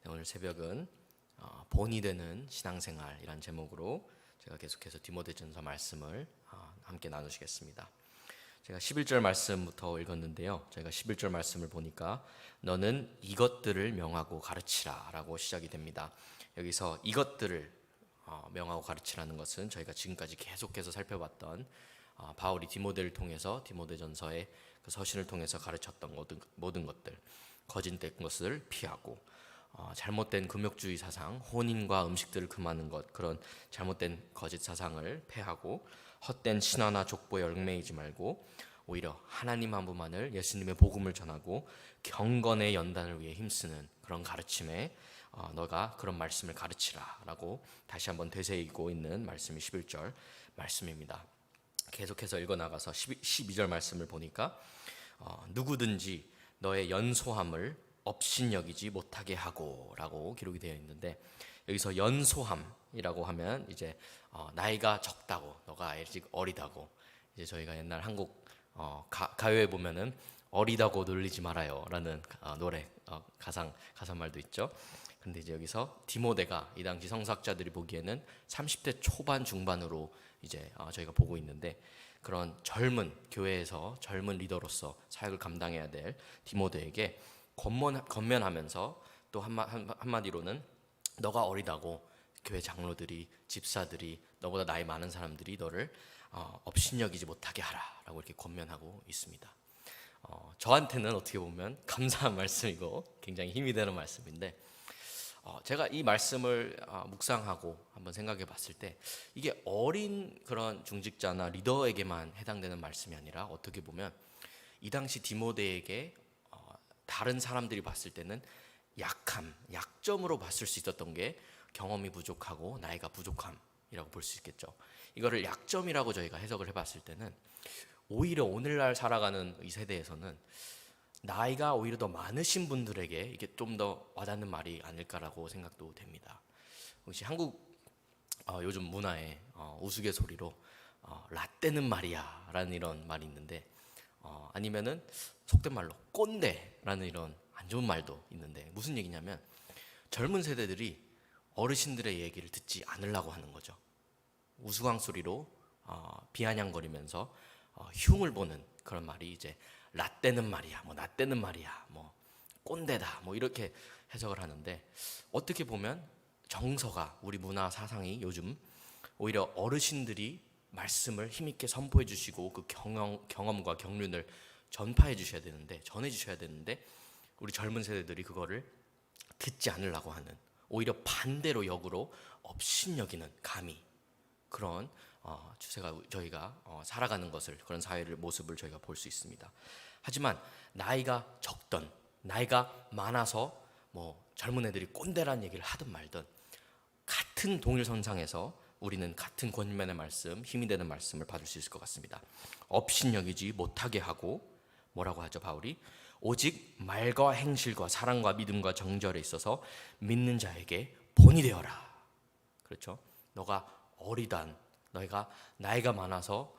오늘 새벽은 본이 되는 신앙생활이란 제목으로 제가 계속해서 디모데전서 말씀을 함께 나누시겠습니다. 제가 11절 말씀부터 읽었는데요. 저희가 11절 말씀을 보니까 너는 이것들을 명하고 가르치라 라고 시작이 됩니다. 여기서 이것들을 명하고 가르치라는 것은 저희가 지금까지 계속해서 살펴봤던 바울이 디모데를 통해서 디모데전서의 그 서신을 통해서 가르쳤던 모든 것들, 거짓된 것을 피하고 잘못된 금욕주의 사상, 혼인과 음식들을 금하는 것, 그런 잘못된 거짓 사상을 폐하고 헛된 신화나 족보에 얽매이지 말고 오히려 하나님 한 분만을, 예수님의 복음을 전하고 경건의 연단을 위해 힘쓰는 그런 가르침에 너가 그런 말씀을 가르치라 라고 다시 한번 되새기고 있는 말씀이 11절 말씀입니다. 계속해서 읽어나가서 12절 말씀을 보니까 누구든지 너의 연소함을 업신여기지 못하게 하고 라고 기록이 되어 있는데, 여기서 연소함이라고 하면 이제 나이가 적다고, 너가 아직 어리다고, 이제 저희가 옛날 한국 가요에 보면은 어리다고 놀리지 말아요 라는 노래 가사말도 있죠. 근데 이제 여기서 디모데가 이 당시 성사학자들이 보기에는 30대 초반 중반으로 이제 저희가 보고 있는데, 그런 젊은 교회에서 젊은 리더로서 사역을 감당해야 될 디모데에게 권면하면서 또 한마디로는 너가 어리다고 교회 장로들이, 집사들이, 너보다 나이 많은 사람들이 너를 업신여기지 못하게 하라라고 이렇게 권면하고 있습니다. 저한테는 어떻게 보면 감사한 말씀이고 굉장히 힘이 되는 말씀인데, 제가 이 말씀을 묵상하고 한번 생각해 봤을 때 이게 어린 그런 중직자나 리더에게만 해당되는 말씀이 아니라 어떻게 보면 이 당시 디모데에게 다른 사람들이 봤을 때는 약점으로 봤을 수 있었던 게 경험이 부족하고 나이가 부족함이라고 볼 수 있겠죠. 이거를 약점이라고 저희가 해석을 해봤을 때는 오히려 오늘날 살아가는 이 세대에서는 나이가 오히려 더 많으신 분들에게 이게 좀 더 와닿는 말이 아닐까라고 생각도 됩니다. 혹시 한국 요즘 문화에 우스갯소리로 라떼는 말이야 라는 이런 말이 있는데, 아니면은 속된 말로 꼰대라는 이런 안 좋은 말도 있는데, 무슨 얘기냐면 젊은 세대들이 어르신들의 얘기를 듣지 않으려고 하는 거죠. 우스꽝소리로 비아냥거리면서 흉을 보는 그런 말이 이제 라떼는 말이야, 뭐 라떼는 말이야, 뭐 꼰대다, 뭐 이렇게 해석을 하는데, 어떻게 보면 정서가, 우리 문화 사상이 요즘 오히려 어르신들이 말씀을 힘있게 선포해 주시고 그 경험과 경륜을 전파해 주셔야 되는데, 전해 주셔야 되는데, 우리 젊은 세대들이 그거를 듣지 않으려고 하는, 오히려 반대로 역으로 업신여기는 감히 그런 추세가 저희가 살아가는 것을, 그런 사회를 모습을 저희가 볼 수 있습니다. 하지만 나이가 적던, 나이가 많아서 뭐 젊은 애들이 꼰대라는 얘기를 하든 말든 같은 동일선상에서 우리는 같은 권면의 말씀, 힘이 되는 말씀을 받을 수 있을 것 같습니다. 업신여기지 못하게 하고, 뭐라고 하죠 바울이? 오직 말과 행실과 사랑과 믿음과 정절에 있어서 믿는 자에게 본이 되어라. 그렇죠? 너가 어리단, 너희가 나이가 많아서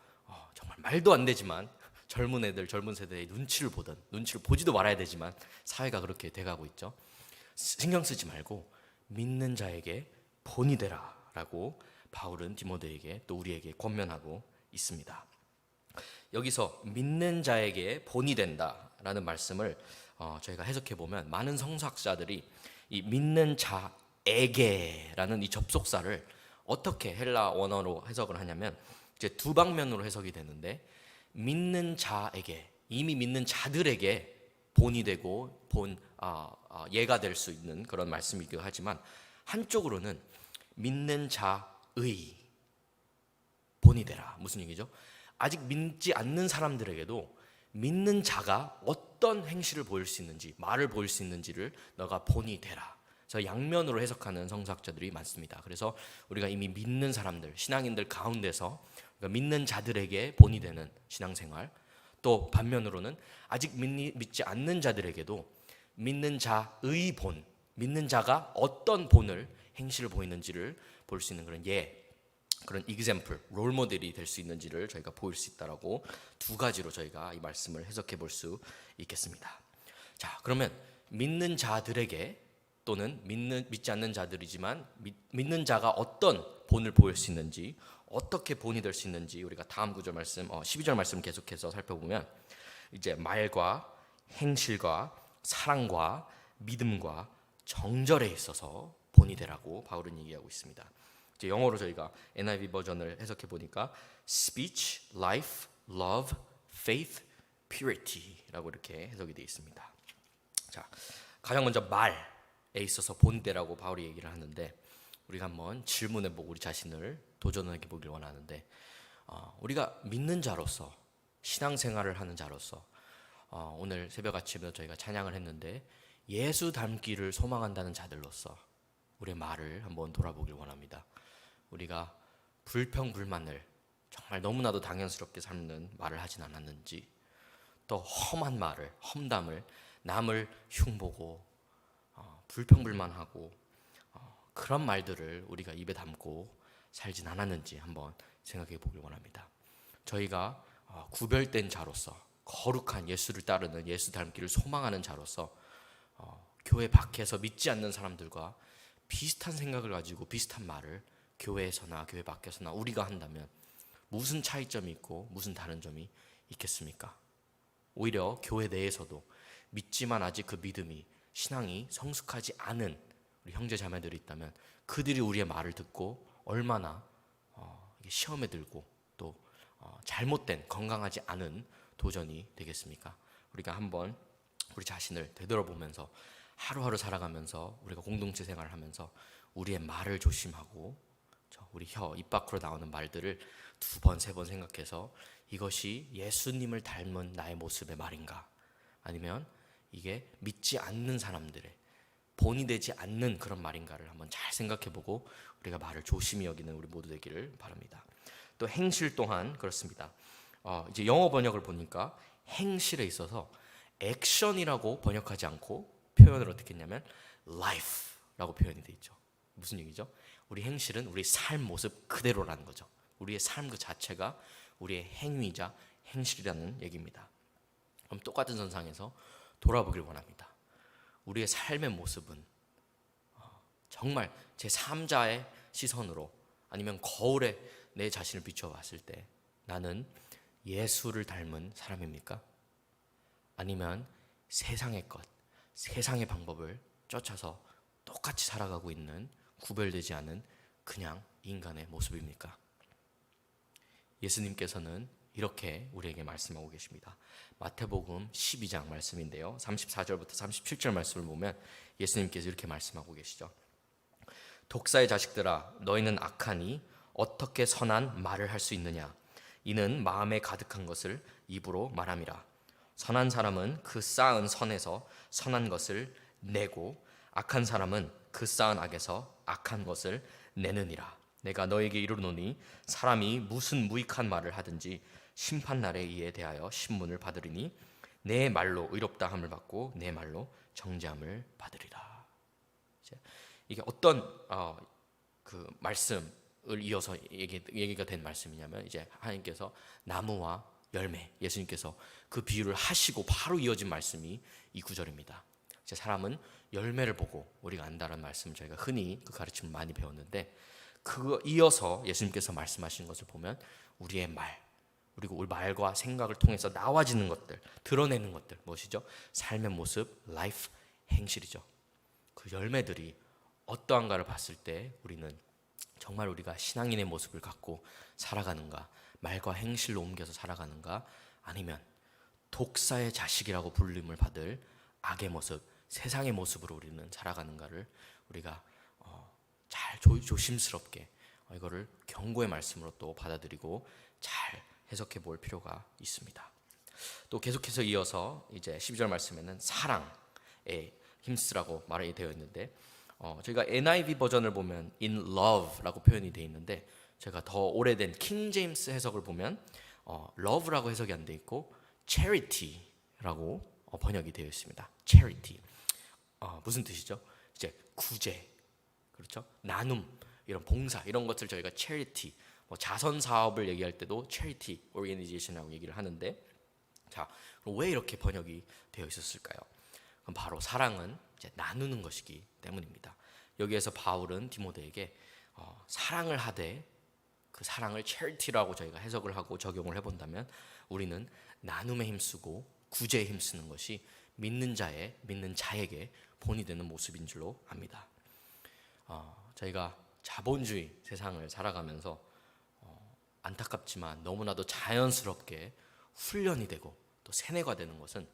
정말 말도 안 되지만 젊은 애들, 젊은 세대의 눈치를 보든, 눈치를 보지도 말아야 되지만 사회가 그렇게 돼가고 있죠. 신경 쓰지 말고 믿는 자에게 본이 되라 라고 바울은 디모데에게, 또 우리에게 권면하고 있습니다. 여기서 믿는 자에게 본이 된다라는 말씀을 저희가 해석해 보면, 많은 성서학자들이 이 믿는 자에게라는 이 접속사를 어떻게 헬라 원어로 해석을 하냐면, 이제 두 방면으로 해석이 되는데, 믿는 자에게, 이미 믿는 자들에게 본이 되고 예가 될 수 있는 그런 말씀이기도 하지만, 한쪽으로는 믿는 자의 본이 되라. 무슨 얘기죠? 아직 믿지 않는 사람들에게도 믿는 자가 어떤 행실을 보일 수 있는지, 말을 보일 수 있는지를 너가 본이 되라. 그래서 양면으로 해석하는 성서학자들이 많습니다. 그래서 우리가 이미 믿는 사람들, 신앙인들 가운데서 믿는 자들에게 본이 되는 신앙생활, 또 반면으로는 아직 믿지 않는 자들에게도 믿는 자의 본, 믿는 자가 어떤 본을, 행실을 보이는지를 볼 수 있는 그런 그런 example, 롤 모델이 될 수 있는지를 저희가 보일 수 있다라고 두 가지로 저희가 이 말씀을 해석해 볼 수 있겠습니다. 자, 그러면 믿는 자들에게 또는 믿지 않는 자들이지만 믿는 자가 어떤 본을 보일 수 있는지, 어떻게 본이 될 수 있는지 우리가 다음 구절 말씀 12절 말씀 계속해서 살펴보면 이제 말과 행실과 사랑과 믿음과 정절에 있어서 본이 되라고 바울은 얘기하고 있습니다. 이제 영어로 저희가 NIV 버전을 해석해 보니까 speech, life, love, faith, purity라고 이렇게 해석이 되어 있습니다. 자, 가장 먼저 말에 있어서 본되라고 바울이 얘기를 하는데 우리가 한번 질문해 보고 우리 자신을 도전해 보길 원하는데 우리가 믿는 자로서 신앙생활을 하는 자로서 오늘 새벽 아침에 저희가 찬양을 했는데 예수 닮기를 소망한다는 자들로서 우리의 말을 한번 돌아보길 원합니다. 우리가 불평불만을 정말 너무나도 당연스럽게 삶는 말을 하진 않았는지, 또 험한 말을, 험담을, 남을 흉보고 불평불만하고 그런 말들을 우리가 입에 담고 살진 않았는지 한번 생각해 보길 원합니다. 저희가 구별된 자로서, 거룩한 예수를 따르는 예수 닮기를 소망하는 자로서 교회 밖에서 믿지 않는 사람들과 비슷한 생각을 가지고 비슷한 말을 교회에서나 교회 밖에서나 우리가 한다면 무슨 차이점이 있고 무슨 다른 점이 있겠습니까? 오히려 교회 내에서도 믿지만 아직 그 믿음이, 신앙이 성숙하지 않은 우리 형제 자매들이 있다면 그들이 우리의 말을 듣고 얼마나 시험에 들고 또 잘못된, 건강하지 않은 도전이 되겠습니까? 우리가 한번 우리 자신을 되돌아보면서 하루하루 살아가면서 우리가 공동체 생활을 하면서 우리의 말을 조심하고 우리 입 밖으로 나오는 말들을 2번, 3번 생각해서 이것이 예수님을 닮은 나의 모습의 말인가, 아니면 이게 믿지 않는 사람들의 본이 되지 않는 그런 말인가를 한번 잘 생각해보고 우리가 말을 조심히 여기는 우리 모두 되기를 바랍니다. 또 행실 또한 그렇습니다. 이제 영어 번역을 보니까 행실에 있어서 액션이라고 번역하지 않고 표현을 어떻게 했냐면 life라고 표현이 돼 있죠. 무슨 얘기죠? 우리 행실은 우리 삶 모습 그대로라는 거죠. 우리의 삶 그 자체가 우리의 행위이자 행실이라는 얘기입니다. 그럼 똑같은 선상에서 돌아보길 원합니다. 우리의 삶의 모습은 정말 제3자의 시선으로 아니면 거울에 내 자신을 비춰봤을 때 나는 예수를 닮은 사람입니까? 아니면 세상의 것, 세상의 방법을 쫓아서 똑같이 살아가고 있는 구별되지 않은 그냥 인간의 모습입니까? 예수님께서는 이렇게 우리에게 말씀하고 계십니다. 마태복음 12장 말씀인데요, 34절부터 37절 말씀을 보면 예수님께서 이렇게 말씀하고 계시죠. 독사의 자식들아, 너희는 악하니 어떻게 선한 말을 할 수 있느냐? 이는 마음에 가득한 것을 입으로 말함이라. 선한 사람은 그 쌓은 선에서 선한 것을 내고 악한 사람은 그 쌓은 악에서 악한 것을 내느니라. 내가 너에게 이르노니 사람이 무슨 무익한 말을 하든지 심판날에 이에 대하여 신문을 받으리니 내 말로 의롭다 함을 받고 내 말로 정죄함을 받으리라. 이게 어떤 그 말씀을 이어서 얘기가 된 말씀이냐면 이제 하나님께서 나무와 열매, 예수님께서 그 비유를 하시고 바로 이어진 말씀이 이 구절입니다. 이제 사람은 열매를 보고 우리가 안다라는 말씀 저희가 흔히 그 가르침을 많이 배웠는데 그거 이어서 예수님께서 말씀하신 것을 보면 우리의 말, 그리고 우리 말과 생각을 통해서 나와지는 것들, 드러내는 것들 무엇이죠? 삶의 모습, 라이프, 행실이죠. 그 열매들이 어떠한가를 봤을 때 우리는 정말 우리가 신앙인의 모습을 갖고 살아가는가, 말과 행실로 옮겨서 살아가는가, 아니면 독사의 자식이라고 불림을 받을 악의 모습, 세상의 모습으로 우리는 살아가는가를 우리가 잘 조심스럽게 이거를 경고의 말씀으로 또 받아들이고 잘 해석해 볼 필요가 있습니다. 또 계속해서 이어서 이제 12절 말씀에는 사랑에 힘쓰라고 말이 되어 있는데 저희가 NIV 버전을 보면 in love라고 표현이 되어 있는데 제가 더 오래된 킹 제임스 해석을 보면 love라고 해석이 안 되어 있고 charity라고 번역이 되어 있습니다. charity. 무슨 뜻이죠? 이제 구제, 그렇죠? 나눔, 이런 봉사, 이런 것들 저희가 charity, 자선 사업을 얘기할 때도 charity organization이라고 얘기를 하는데, 자, 그럼 왜 이렇게 번역이 되어 있었을까요? 그럼 바로 사랑은 이제 나누는 것이기 때문입니다. 여기에서 바울은 디모데에게 사랑을 하되 그 사랑을 charity라고 저희가 해석을 하고 적용을 해본다면 우리는 나눔에 힘쓰고 구제에 힘쓰는 것이 믿는 자에게 본이 되는 모습인 줄로 압니다. 저희가 자본주의 세상을 살아가면서 안타깝지만 너무나도 자연스럽게 훈련이 되고 또 세뇌가 되는 것은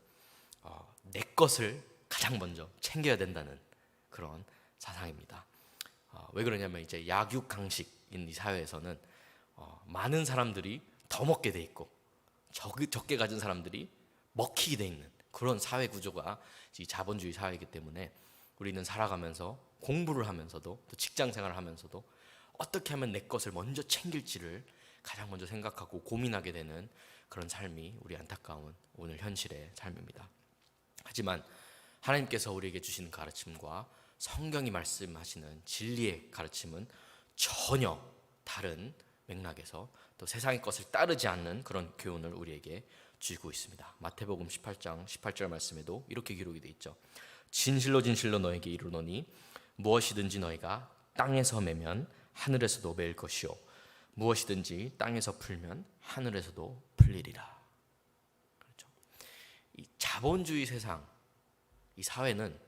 내 것을 가장 먼저 챙겨야 된다는 그런 사상입니다. 왜 그러냐면 이제 약육강식인 이 사회에서는 많은 사람들이 더 먹게 돼 있고 적게 가진 사람들이 먹히게 돼 있는 그런 사회 구조가 이 자본주의 사회이기 때문에 우리는 살아가면서 공부를 하면서도 또 직장 생활을 하면서도 어떻게 하면 내 것을 먼저 챙길지를 가장 먼저 생각하고 고민하게 되는 그런 삶이 우리 안타까운 오늘 현실의 삶입니다. 하지만 하나님께서 우리에게 주시는 가르침과 성경이 말씀하시는 진리의 가르침은 전혀 다른 맥락에서 또 세상의 것을 따르지 않는 그런 교훈을 우리에게 주고 있습니다. 마태복음 18장 18절 말씀에도 이렇게 기록이 되어 있죠. 진실로 진실로 너에게 이르노니 무엇이든지 너희가 땅에서 매면 하늘에서도 매일 것이요 무엇이든지 땅에서 풀면 하늘에서도 풀리리라. 그렇죠. 이 자본주의 세상, 이 사회는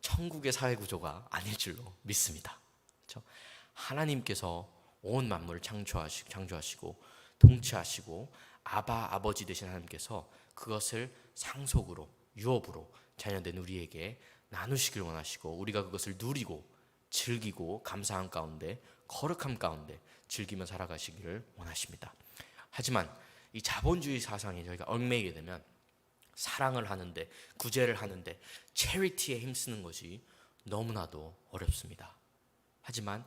천국의 사회 구조가 아닐 줄로 믿습니다. 그렇죠. 하나님께서 온 만물을 창조하시고 통치하시고 아버지 되신 하나님께서 그것을 상속으로 유업으로 자녀된 우리에게 나누시길 원하시고 우리가 그것을 누리고 즐기고 감사한 가운데 거룩함 가운데 즐기며 살아가시기를 원하십니다. 하지만 이 자본주의 사상에 저희가 얽매이게 되면 사랑을 하는데 구제를 하는데 체리티에 힘쓰는 것이 너무나도 어렵습니다. 하지만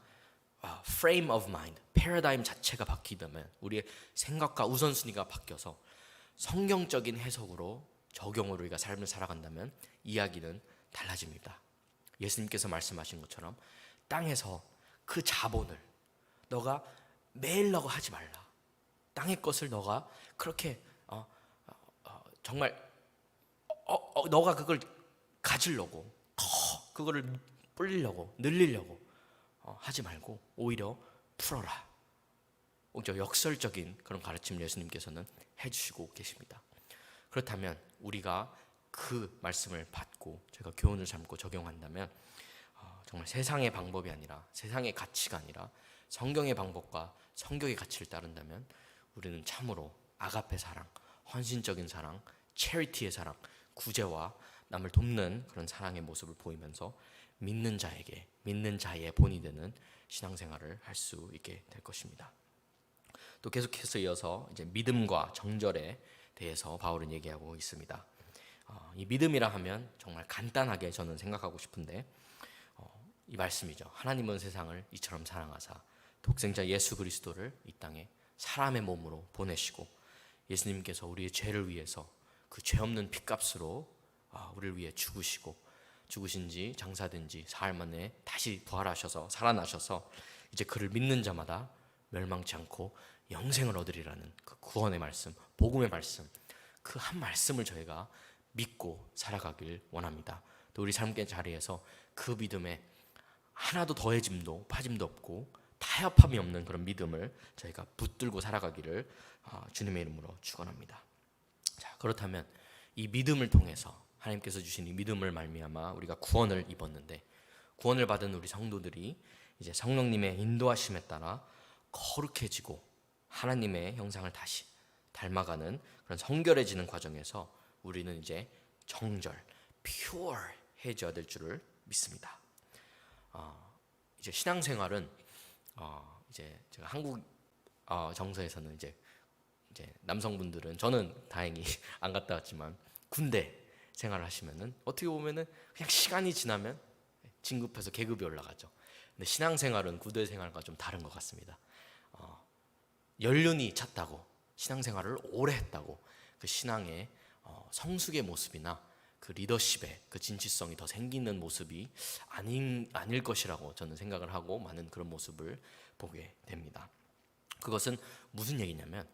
frame of mind, 패러다임 자체가 바뀌다면 우리의 생각과 우선순위가 바뀌어서 성경적인 해석으로 적용으로 우리가 삶을 살아간다면 이야기는 달라집니다. 예수님께서 말씀하신 것처럼 땅에서 그 자본을 너가 매일라고 하지 말라. 땅의 것을 너가 그렇게 정말 너가 그걸 가지려고 더 그거를 불리려고 늘리려고 하지 말고 오히려 풀어라. 역설적인 그런 가르침을 예수님께서는 해주시고 계십니다. 그렇다면 우리가 그 말씀을 받고 제가 교훈을 삼고 적용한다면 정말 세상의 방법이 아니라 세상의 가치가 아니라 성경의 방법과 성경의 가치를 따른다면 우리는 참으로 아가페 사랑, 헌신적인 사랑, 체리티의 사랑, 구제와 남을 돕는 그런 사랑의 모습을 보이면서 믿는 자의 본이 되는 신앙생활을 할 수 있게 될 것입니다. 또 계속해서 이어서 이제 믿음과 정절에 대해서 바울은 얘기하고 있습니다. 이 믿음이라 하면 정말 간단하게 저는 생각하고 싶은데 이 말씀이죠. 하나님은 세상을 이처럼 사랑하사 독생자 예수 그리스도를 이 땅에 사람의 몸으로 보내시고 예수님께서 우리의 죄를 위해서 그 죄 없는 핏값으로 우리를 위해 죽으신 지 장사된 지 사흘 만에 다시 부활하셔서 살아나셔서 이제 그를 믿는 자마다 멸망치 않고 영생을 얻으리라는 그 구원의 말씀, 복음의 말씀, 그 한 말씀을 저희가 믿고 살아가길 원합니다. 또 우리 삶의 자리에서 그 믿음에 하나도 더해짐도 빠짐도 없고 타협함이 없는 그런 믿음을 저희가 붙들고 살아가기를 주님의 이름으로 축원합니다. 자, 그렇다면 이 믿음을 통해서 하나님께서 주신 이 믿음을 말미암아 우리가 구원을 입었는데 구원을 받은 우리 성도들이 이제 성령님의 인도하심에 따라 거룩해지고 하나님의 형상을 다시 닮아가는 그런 성결해지는 과정에서 우리는 이제 정절, 퓨어해져야 될 줄을 믿습니다. 이제 신앙생활은 이제 제가 한국 정서에서는 이제 남성분들은 저는 다행히 안 갔다 왔지만 군대 생활을 하시면은 어떻게 보면은 그냥 시간이 지나면 진급해서 계급이 올라가죠. 근데 신앙생활은 군대 생활과 좀 다른 것 같습니다. 연륜이 찼다고 신앙생활을 오래 했다고 그 신앙의 성숙의 모습이나 그 리더십의 그 진취성이 더 생기는 모습이 아닐 것이라고 저는 생각을 하고 많은 그런 모습을 보게 됩니다. 그것은 무슨 얘기냐면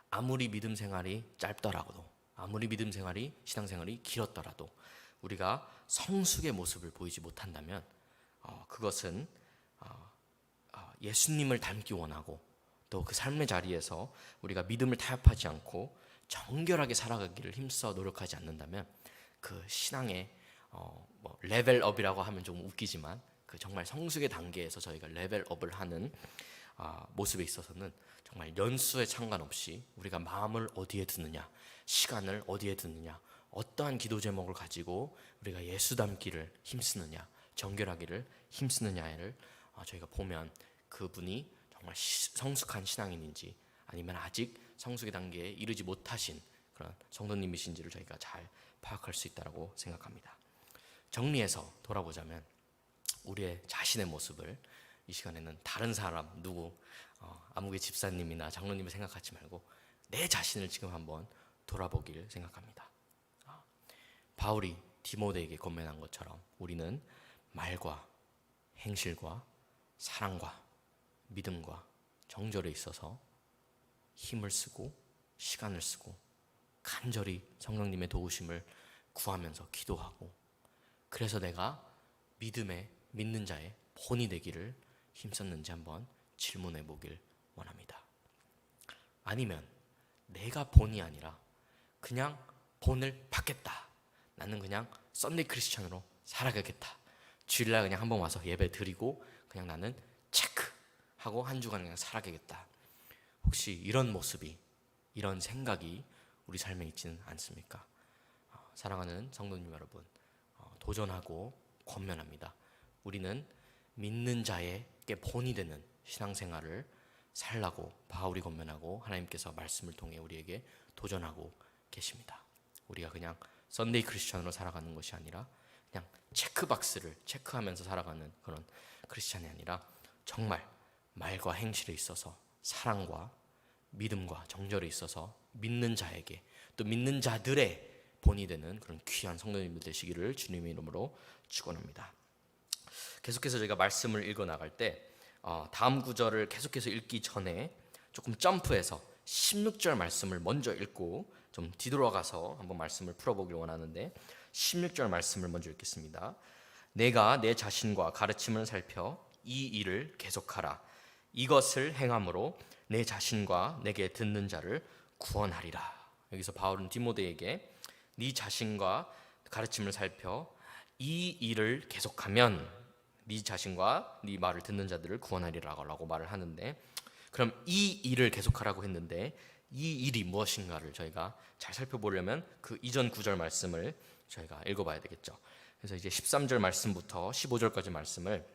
아무리 믿음 생활이 짧더라도 아무리 믿음 생활이 신앙생활이 길었더라도 우리가 성숙의 모습을 보이지 못한다면 그것은 예수님을 닮기 원하고 또 그 삶의 자리에서 우리가 믿음을 타협하지 않고 정결하게 살아가기를 힘써 노력하지 않는다면 그 신앙의 레벨업이라고 하면 좀 웃기지만 그 정말 성숙의 단계에서 저희가 레벨업을 하는 모습에 있어서는 정말 연수에 상관없이 우리가 마음을 어디에 두느냐, 시간을 어디에 두느냐, 어떠한 기도 제목을 가지고 우리가 예수 닮기를 힘쓰느냐, 정결하기를 힘쓰느냐를 저희가 보면 그분이 정말 성숙한 신앙인인지 아니면 아직 성숙의 단계에 이르지 못하신 그런 성도님이신지를 저희가 잘 파악할 수 있다고 생각합니다. 정리해서 돌아보자면 우리의 자신의 모습을 이 시간에는 다른 사람 누구 아무개 집사님이나 장로님을 생각하지 말고 내 자신을 지금 한번 돌아보길 생각합니다. 바울이 디모데에게 권면한 것처럼 우리는 말과 행실과 사랑과 믿음과 정절에 있어서 힘을 쓰고 시간을 쓰고 간절히 성령님의 도우심을 구하면서 기도하고 그래서 내가 믿는 자의 본이 되기를 힘썼는지 한번 질문해 보길 원합니다. 아니면 내가 본이 아니라 그냥 본을 받겠다. 나는 그냥 썬데이 크리스천으로 살아가겠다. 주일날 그냥 한번 와서 예배 드리고 그냥 나는 체크하고 한 주간 그냥 살아가겠다. 혹시 이런 모습이 이런 생각이 우리 삶에 있지는 않습니까? 사랑하는 성도님 여러분, 도전하고 권면합니다. 우리는 믿는 자에게 본이 되는 신앙생활을 살라고 바울이 권면하고 하나님께서 말씀을 통해 우리에게 도전하고 계십니다. 우리가 그냥 썬데이 크리스천으로 살아가는 것이 아니라 그냥 체크박스를 체크하면서 살아가는 그런 크리스천이 아니라 정말 말과 행실에 있어서 사랑과 믿음과 정절에 있어서 믿는 자에게 또 믿는 자들의 본이 되는 그런 귀한 성도님들 되시기를 주님의 이름으로 축원합니다. 계속해서 저희가 말씀을 읽어 나갈 때 다음 구절을 계속해서 읽기 전에 조금 점프해서 16절 말씀을 먼저 읽고 좀 뒤돌아가서 한번 말씀을 풀어보길 원하는데 16절 말씀을 먼저 읽겠습니다. 내가 내 자신과 가르침을 살펴 이 일을 계속하라. 이것을 행함으로 내 자신과 내게 듣는 자를 구원하리라. 여기서 바울은 디모데에게 네 자신과 가르침을 살펴 이 일을 계속하면 네 자신과 네 말을 듣는 자들을 구원하리라고 말을 하는데 그럼 이 일을 계속하라고 했는데 이 일이 무엇인가를 저희가 잘 살펴보려면 그 이전 구절 말씀을 저희가 읽어봐야 되겠죠. 그래서 이제 13절 말씀부터 15절까지 말씀을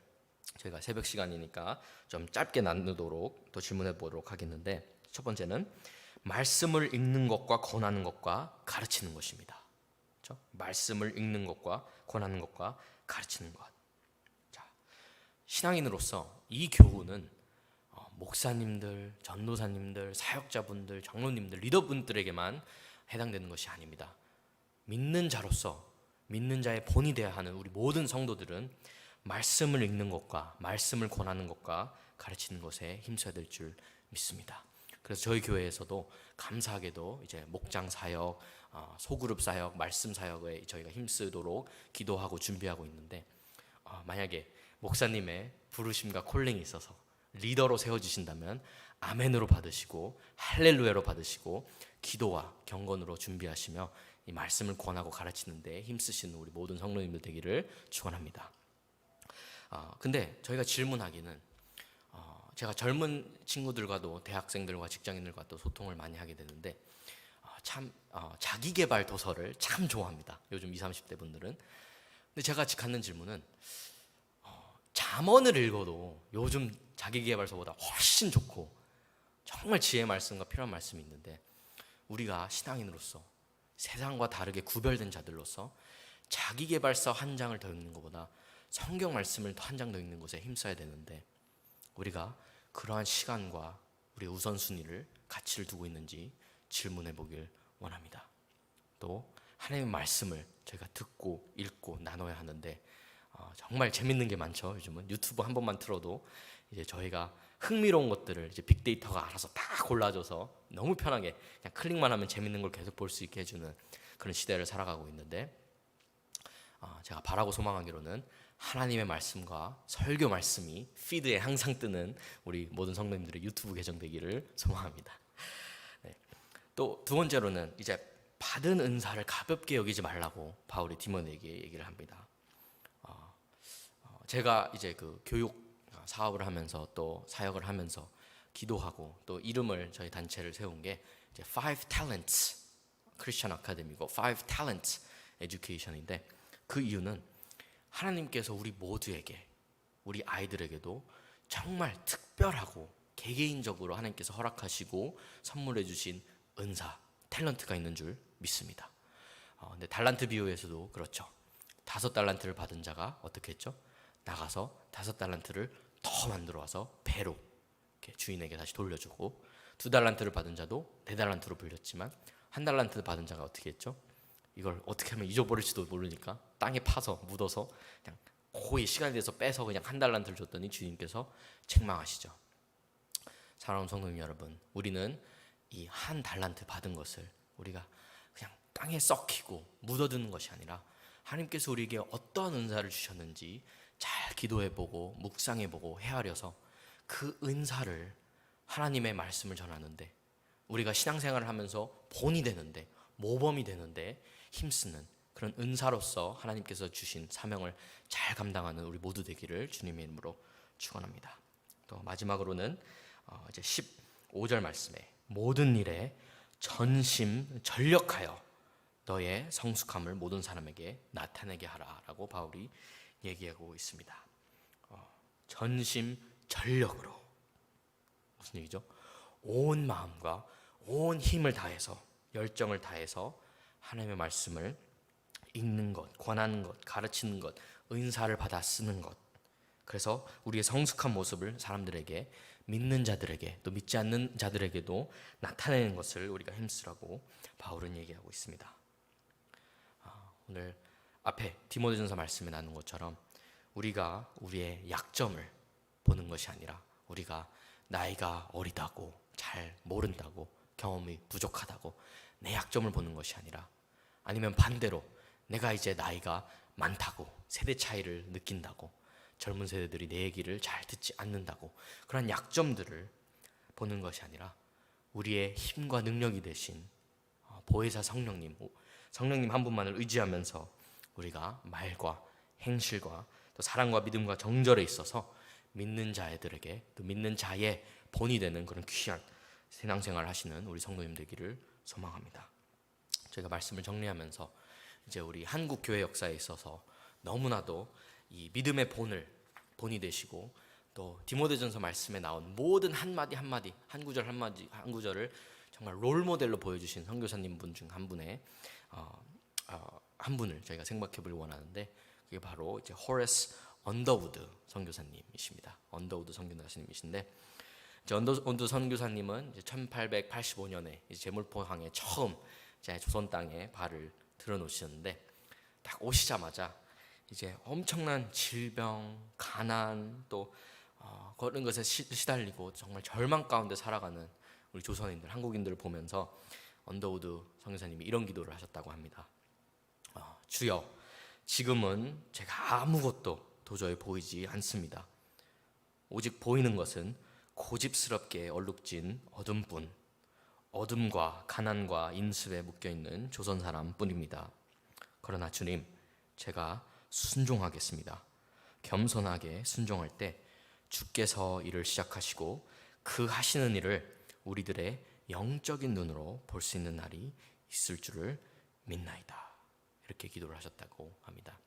저희가 새벽 시간이니까 좀 짧게 나누도록 또 질문해 보도록 하겠는데 첫 번째는 말씀을 읽는 것과 권하는 것과 가르치는 것입니다. 그렇죠? 말씀을 읽는 것과 권하는 것과 가르치는 것. 자, 신앙인으로서 이 교훈은 목사님들, 전도사님들, 사역자분들, 장로님들, 리더분들에게만 해당되는 것이 아닙니다. 믿는 자로서 믿는 자의 본이 되어야 하는 우리 모든 성도들은 말씀을 읽는 것과 말씀을 권하는 것과 가르치는 것에 힘써야 될 줄 믿습니다. 그래서 저희 교회에서도 감사하게도 이제 목장 사역, 소그룹 사역, 말씀 사역에 저희가 힘쓰도록 기도하고 준비하고 있는데 만약에 목사님의 부르심과 콜링이 있어서 리더로 세워주신다면 아멘으로 받으시고 할렐루야로 받으시고 기도와 경건으로 준비하시며 이 말씀을 권하고 가르치는 데 힘쓰시는 우리 모든 성도님들 되기를 축원합니다. 근데 저희가 질문하기는 제가 젊은 친구들과도 대학생들과 직장인들과도 소통을 많이 하게 되는데 참 자기계발 도서를 참 좋아합니다. 요즘 20, 30대 분들은. 근데 제가 갖는 질문은 잠언을 읽어도 요즘 자기계발서보다 훨씬 좋고 정말 지혜의 말씀과 필요한 말씀이 있는데 우리가 신앙인으로서 세상과 다르게 구별된 자들로서 자기계발서 한 장을 더 읽는 것보다 성경 말씀을 한 장 더 읽는 것에 힘써야 되는데 우리가 그러한 시간과 우리의 우선순위를 가치를 두고 있는지 질문해 보길 원합니다. 또 하나님의 말씀을 저희가 듣고 읽고 나눠야 하는데 정말 재밌는 게 많죠. 요즘은 유튜브 한 번만 틀어도 이제 저희가 흥미로운 것들을 이제 빅데이터가 알아서 다 골라줘서 너무 편하게 그냥 클릭만 하면 재밌는 걸 계속 볼 수 있게 해주는 그런 시대를 살아가고 있는데 제가 바라고 소망하기로는 하나님의 말씀과 설교 말씀이 피드에 항상 뜨는 우리 모든 성도님들의 유튜브 계정 되기를 소망합니다. 네. 또 두 번째로는 이제 받은 은사를 가볍게 여기지 말라고 바울이 디모데에게 얘기를 합니다. 제가 이제 그 교육 사업을 하면서 또 사역을 하면서 기도하고 또 이름을 저희 단체를 세운 게 이제 Five Talents 크리스천 아카데미고 Five Talents Education인데, 그 이유는 하나님께서 우리 모두에게, 우리 아이들에게도 정말 특별하고 개개인적으로 하나님께서 허락하시고 선물해 주신 은사, 탤런트가 있는 줄 믿습니다. 근데 달란트 비유에서도 그렇죠. 5달란트를 받은 자가 어떻게 했죠? 나가서 5달란트를 더 만들어 와서 배로 이렇게 주인에게 다시 돌려주고, 2달란트를 받은 자도 4달란트로 불렸지만 1달란트 받은 자가 어떻게 했죠? 이걸 어떻게 하면 잊어버릴지도 모르니까 땅에 파서 묻어서 그냥 거의 시간이 돼서 빼서 그냥 1달란트를 줬더니 주인께서 책망하시죠. 사랑하는 성도님 여러분, 우리는 이 1달란트 받은 것을 우리가 그냥 땅에 썩히고 묻어두는 것이 아니라 하나님께서 우리에게 어떤 은사를 주셨는지 잘 기도해보고 묵상해보고 헤아려서 그 은사를, 하나님의 말씀을 전하는데, 우리가 신앙생활을 하면서 본이 되는데, 모범이 되는데 힘쓰는 그런 은사로서 하나님께서 주신 사명을 잘 감당하는 우리 모두 되기를 주님의 이름으로 축원합니다. 또 마지막으로는 이제 15절 말씀에 모든 일에 전심 전력하여 너의 성숙함을 모든 사람에게 나타내게 하라라고 바울이 얘기하고 있습니다. 전심 전력으로, 무슨 얘기죠? 온 마음과 온 힘을 다해서, 열정을 다해서 하나님의 말씀을 읽는 것, 권하는 것, 가르치는 것, 은사를 받아 쓰는 것. 그래서 우리의 성숙한 모습을 사람들에게, 믿는 자들에게 또 믿지 않는 자들에게도 나타내는 것을 우리가 힘쓰라고 바울은 얘기하고 있습니다. 오늘 앞에 디모데전서 말씀에 나눈 것처럼 우리가 우리의 약점을 보는 것이 아니라, 우리가 나이가 어리다고, 잘 모른다고, 경험이 부족하다고 내 약점을 보는 것이 아니라, 아니면 반대로 내가 이제 나이가 많다고 세대 차이를 느낀다고, 젊은 세대들이 내 얘기를 잘 듣지 않는다고 그런 약점들을 보는 것이 아니라, 우리의 힘과 능력이 되신 보혜사 성령님 한 분만을 의지하면서 우리가 말과 행실과 또 사랑과 믿음과 정절에 있어서 믿는 자들에게, 또 믿는 자의 본이 되는 그런 귀한 신앙생활 하시는 우리 성도님 되기를 소망합니다. 제가 말씀을 정리하면서 이제 우리 한국 교회 역사에 있어서 너무나도 이 믿음의 본이 되시고, 또 디모데전서 말씀에 나온 모든 한마디 한마디, 한 구절 한마디 한 구절을 정말 롤 모델로 보여주신 선교사님 분 중 한 분을 저희가 생각해 보길 원하는데, 그게 바로 이제 호레스 언더우드 선교사님이십니다. 언더우드 선교사님이신데, 이제 언더우드 선교사님은 이제 1885년에 제물포항에 처음 이제 조선 땅에 발을 들어놓으셨는데, 딱 오시자마자 이제 엄청난 질병, 가난, 또 그런 것에 시달리고 정말 절망 가운데 살아가는 우리 조선인들, 한국인들을 보면서 언더우드 선교사님이 이런 기도를 하셨다고 합니다. 주여, 지금은 제가 아무것도 도저히 보이지 않습니다. 오직 보이는 것은 고집스럽게 얼룩진 어둠뿐, 어둠과 가난과 인습에 묶여있는 조선 사람뿐입니다. 그러나 주님, 제가 순종하겠습니다. 겸손하게 순종할 때 주께서 일을 시작하시고 그 하시는 일을 우리들의 영적인 눈으로 볼 수 있는 날이 있을 줄을 믿나이다. 이렇게 기도를 하셨다고 합니다.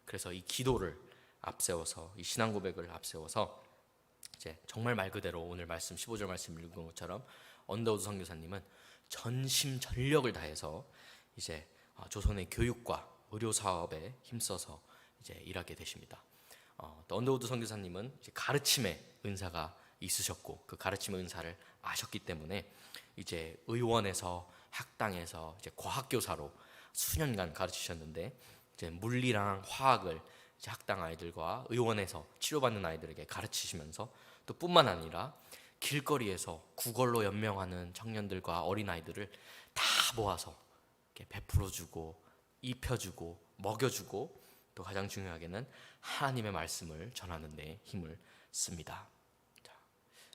그래서 이 기도를 앞세워서, 이 신앙 고백을 앞세워서 이제 정말 말 그대로 오늘 말씀 15절 말씀 읽은 것처럼 언더우드 선교사님은 전심 전력을 다해서 이제 조선의 교육과 의료 사업에 힘써서 이제 일하게 되십니다. 또 언더우드 선교사님은 이제 가르침의 은사가 있으셨고, 그 가르침의 은사를 아셨기 때문에 이제 의원에서 학당에서 이제 과학교사로 수년간 가르치셨는데, 이제 물리랑 화학을 이제 학당 아이들과 의원에서 치료받는 아이들에게 가르치시면서, 또 뿐만 아니라 길거리에서 구걸로 연명하는 청년들과 어린 아이들을 다 모아서 이렇게 베풀어주고 입혀주고 먹여주고 또 가장 중요하게는 하나님의 말씀을 전하는 데 힘을 씁니다. 자,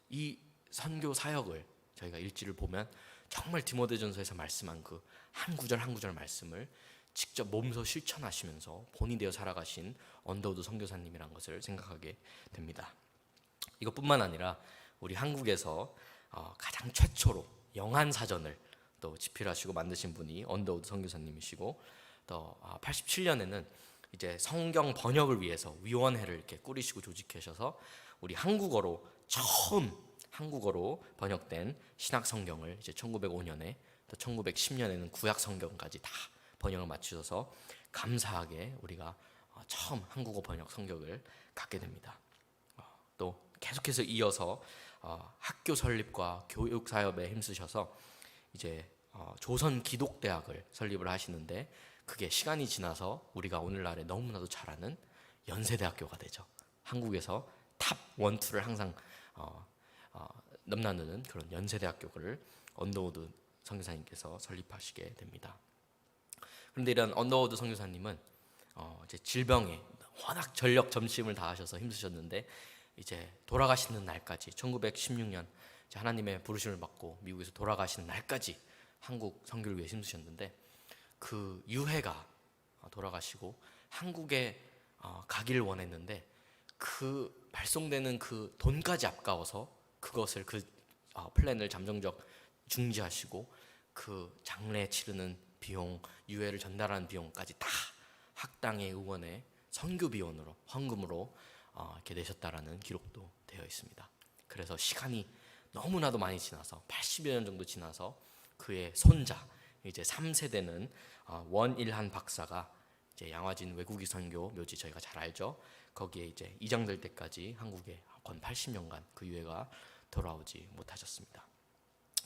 이 선교 사역을 저희가 일지를 보면 정말 디모데전서에서 말씀한 그 한 구절 한 구절 말씀을 직접 몸소 실천하시면서 본이 되어 살아가신 언더우드 선교사님이란 것을 생각하게 됩니다. 이것뿐만 아니라 우리 한국에서 가장 최초로 영한 사전을 또 집필하시고 만드신 분이 언더우드 선교사님이시고, 또 87년에는 이제 성경 번역을 위해서 위원회를 이렇게 꾸리시고 조직하셔서 우리 한국어로 처음 한국어로 번역된 신약 성경을 이제 1905년에 또 1910년에는 구약 성경까지 다 번역을 마치셔서 감사하게 우리가 처음 한국어 번역 성경을 갖게 됩니다. 또 계속해서 이어서 학교 설립과 교육 사업에 힘쓰셔서 이제 조선 기독대학을 설립을 하시는데, 그게 시간이 지나서 우리가 오늘날에 너무나도 잘 아는 연세대학교가 되죠. 한국에서 탑 1, 2를 항상 넘나드는 그런 연세대학교를 언더우드 선교사님께서 설립하시게 됩니다. 그런데 이런 언더우드 선교사님은 이제 질병에 워낙 전력 전심을 다하셔서 힘쓰셨는데, 이제 돌아가시는 날까지 1916년 하나님의 부르심을 받고 미국에서 돌아가시는 날까지 한국 선교를 위해 힘쓰셨는데, 그 유해가 돌아가시고 한국에 가기를 원했는데 그 발송되는 그 돈까지 아까워서 그것을 플랜을 잠정적 중지하시고 그 장례 치르는 비용, 유해를 전달하는 비용까지 다 학당의 의원의 선교 비용으로 헌금으로 이렇게 내셨다라는 기록도 되어 있습니다. 그래서 시간이 너무나도 많이 지나서 80여 년 정도 지나서 그의 손자 이제 3세대는 원일한 박사가 이제 양화진 외국인 선교 묘지 저희가 잘 알죠. 거기에 이제 이장될 때까지 한국에 건 80년간 그 유해가 돌아오지 못하셨습니다.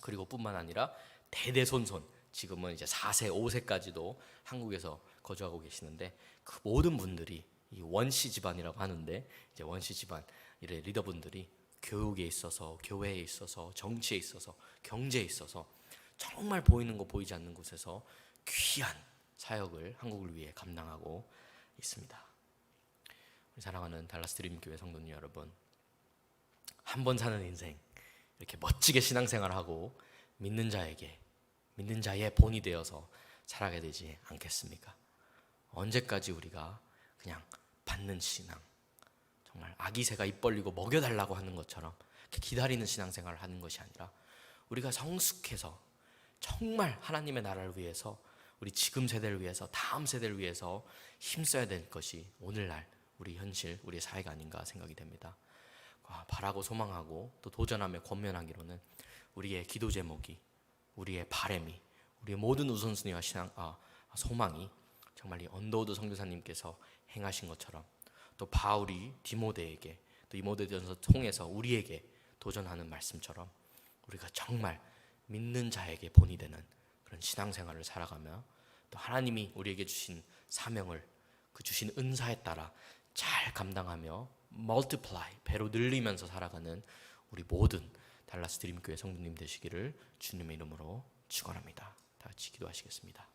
그리고 뿐만 아니라 대대손손 지금은 이제 4세, 5세까지도 한국에서 거주하고 계시는데, 그 모든 분들이 이 원씨 집안이라고 하는데, 이제 원씨 집안 이래 리더분들이 교육에 있어서, 교회에 있어서, 정치에 있어서, 경제에 있어서 정말 보이는 거 보이지 않는 곳에서 귀한 사역을 한국을 위해 감당하고 있습니다. 우리 사랑하는 달라스 드림교회 성도님 여러분, 한 번 사는 인생 이렇게 멋지게 신앙생활하고 믿는 자의 본이 되어서 살아가게 되지 않겠습니까? 언제까지 우리가 그냥 받는 신앙, 정말 아기 새가 입 벌리고 먹여달라고 하는 것처럼 이렇게 기다리는 신앙생활을 하는 것이 아니라, 우리가 성숙해서 정말 하나님의 나라를 위해서, 우리 지금 세대를 위해서, 다음 세대를 위해서 힘써야 될 것이 오늘날 우리 현실, 우리 사회가 아닌가 생각이 됩니다. 바라고 소망하고 또 도전하며 권면하기로는 우리의 기도 제목이, 우리의 바람이, 우리의 모든 우선순위와 소망이 정말 이 언더우드 선교사님께서 행하신 것처럼, 또 바울이 디모데에게, 또 디모데전서 통해서 우리에게 도전하는 말씀처럼 우리가 정말 믿는 자에게 본이 되는 그런 신앙생활을 살아가며, 또 하나님이 우리에게 주신 사명을 그 주신 은사에 따라 잘 감당하며 multiply, 배로 늘리면서 살아가는 우리 모든 달라스 드림교회 성도님 되시기를 주님의 이름으로 축원합니다. 다 같이 기도하시겠습니다.